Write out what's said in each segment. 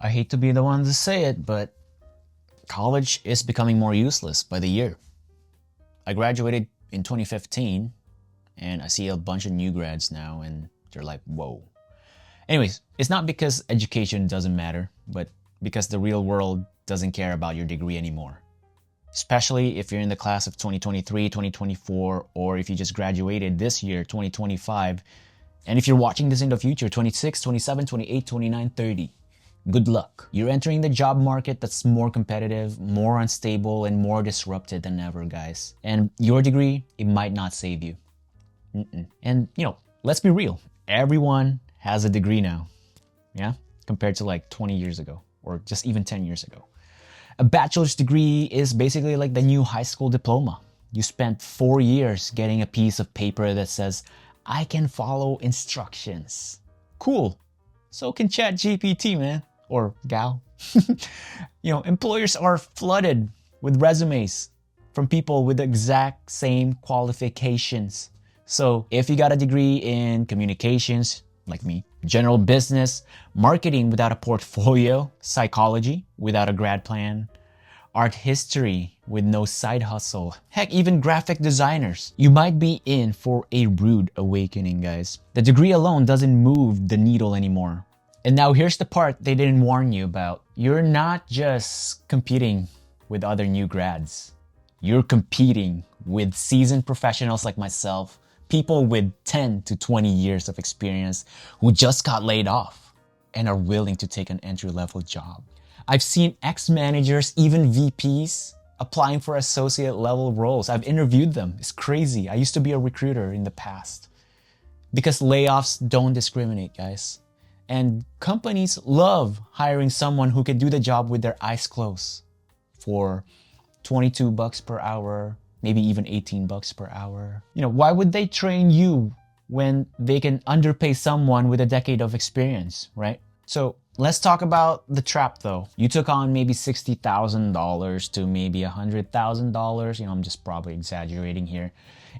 I hate to be the one to say it, but college is becoming more useless by the year. I graduated in 2015 and I see a bunch of new grads now and they're like, whoa. Anyways, it's not because education doesn't matter, but because the real world doesn't care about your degree anymore. Especially if you're in the class of 2023, 2024, or if you just graduated this year, 2025. And if you're watching this in the future, 26, 27, 28, 29, 30. Good luck. You're entering the job market that's more competitive, more unstable, and more disrupted than ever, guys. And your degree, it might not save you. And, let's be real. Everyone has a degree now. Yeah? Compared to like 20 years ago, or just even 10 years ago. A bachelor's degree is basically like the new high school diploma. You spent 4 years getting a piece of paper that says, I can follow instructions. Cool. So can ChatGPT, man. Or gal. Employers are flooded with resumes from people with the exact same qualifications. So if you got a degree in communications, like me, general business, marketing without a portfolio, psychology without a grad plan, art history with no side hustle, heck, even graphic designers, you might be in for a rude awakening, guys. The degree alone doesn't move the needle anymore. And now here's the part they didn't warn you about. You're not just competing with other new grads. You're competing with seasoned professionals like myself, people with 10 to 20 years of experience who just got laid off and are willing to take an entry-level job. I've seen ex-managers, even VPs, applying for associate-level roles. I've interviewed them. It's crazy. I used to be a recruiter in the past. Because layoffs don't discriminate, guys. And companies love hiring someone who can do the job with their eyes closed for $22 per hour, maybe even $18 per hour. Why would they train you when they can underpay someone with a decade of experience, right? So let's talk about the trap though. You took on maybe $60,000 to maybe $100,000. I'm just probably exaggerating here.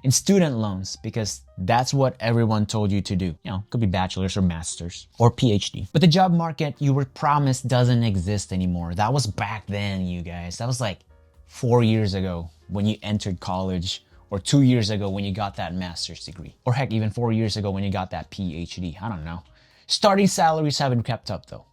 In student loans, because that's what everyone told you to do. Could be bachelor's or master's or PhD. But the job market you were promised doesn't exist anymore. That was back then, you guys. That was like 4 years ago when you entered college, or 2 years ago when you got that master's degree. Or heck, even 4 years ago when you got that PhD. I don't know. Starting salaries haven't kept up though.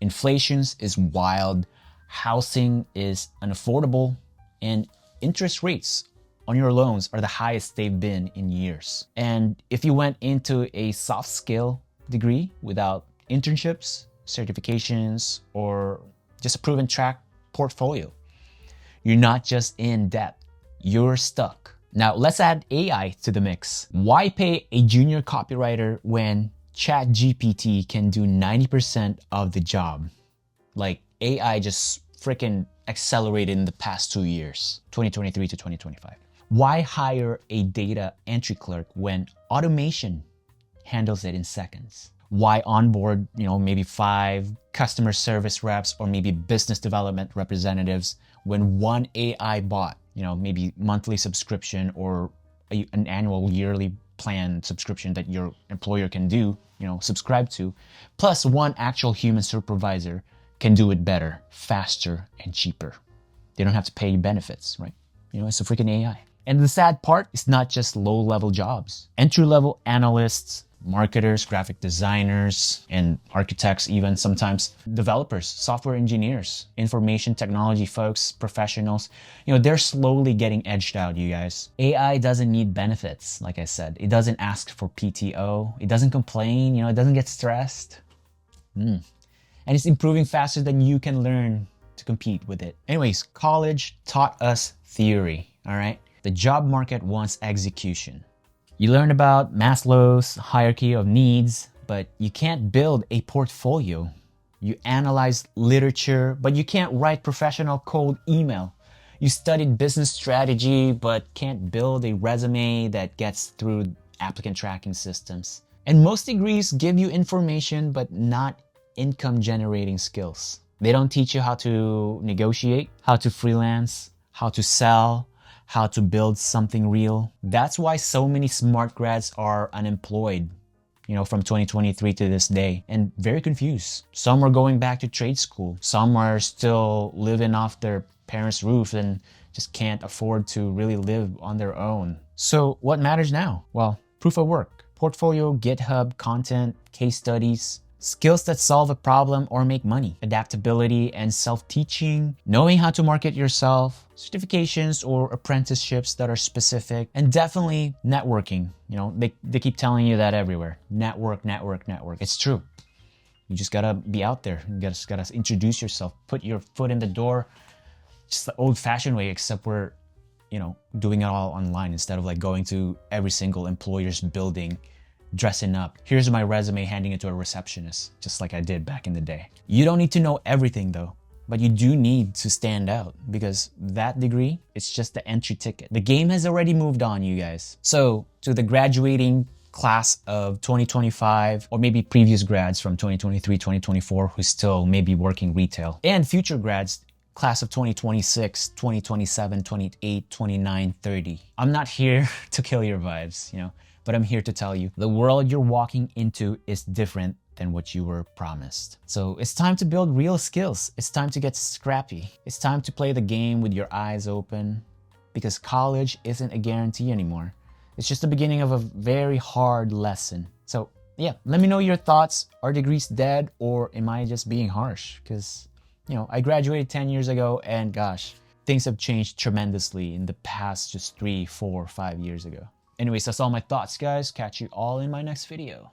Inflation is wild. Housing is unaffordable. And interest rates on your loans are the highest they've been in years. And if you went into a soft skill degree without internships, certifications, or just a proven track portfolio, you're not just in debt, you're stuck. Now let's add AI to the mix. Why pay a junior copywriter when ChatGPT can do 90% of the job? Like AI just freaking accelerated in the past 2 years, 2023 to 2025. Why hire a data entry clerk when automation handles it in seconds? Why onboard, maybe 5 customer service reps or maybe business development representatives when one AI bot, maybe monthly subscription or an annual yearly plan subscription that your employer can do, subscribe to, plus one actual human supervisor can do it better, faster, and cheaper. They don't have to pay you benefits, right? It's a freaking AI. And the sad part is not just low-level jobs. Entry-level analysts, marketers, graphic designers, and architects, even sometimes developers, software engineers, information technology folks, professionals, they're slowly getting edged out, you guys. AI doesn't need benefits, like I said. It doesn't ask for PTO. It doesn't complain, it doesn't get stressed. And it's improving faster than you can learn to compete with it. Anyways, college taught us theory, all right? The job market wants execution. You learn about Maslow's hierarchy of needs, but you can't build a portfolio. You analyze literature, but you can't write professional cold email. You studied business strategy, but can't build a resume that gets through applicant tracking systems. And most degrees give you information, but not income generating skills. They don't teach you how to negotiate, how to freelance, how to sell, how to build something real. That's why so many smart grads are unemployed. from 2023 to this day, and very confused. Some are going back to trade school. Some are still living off their parents' roof and just can't afford to really live on their own. So what matters now? Well, proof of work, portfolio, GitHub, content, case studies, skills that solve a problem or make money, adaptability and self-teaching, knowing how to market yourself, certifications or apprenticeships that are specific, and definitely networking. They keep telling you that everywhere. Network, network, network. It's true. You just gotta be out there. You just gotta introduce yourself, put your foot in the door, just the old-fashioned way, except we're, doing it all online instead of like going to every single employer's building, dressing up. Here's my resume, handing it to a receptionist, just like I did back in the day. You don't need to know everything though, but you do need to stand out, because that degree, it's just the entry ticket. The game has already moved on, you guys. So to the graduating class of 2025, or maybe previous grads from 2023, 2024, who still may be working retail, and future grads, class of 2026, 2027, 28, 29, 30. I'm not here to kill your vibes, but I'm here to tell you the world you're walking into is different than what you were promised. So it's time to build real skills. It's time to get scrappy. It's time to play the game with your eyes open, because college isn't a guarantee anymore. It's just the beginning of a very hard lesson. So yeah, let me know your thoughts. Are degrees dead, or am I just being harsh? Because I graduated 10 years ago, and gosh, things have changed tremendously in the past just 3, 4, 5 years ago. Anyways, that's all my thoughts, guys. Catch you all in my next video.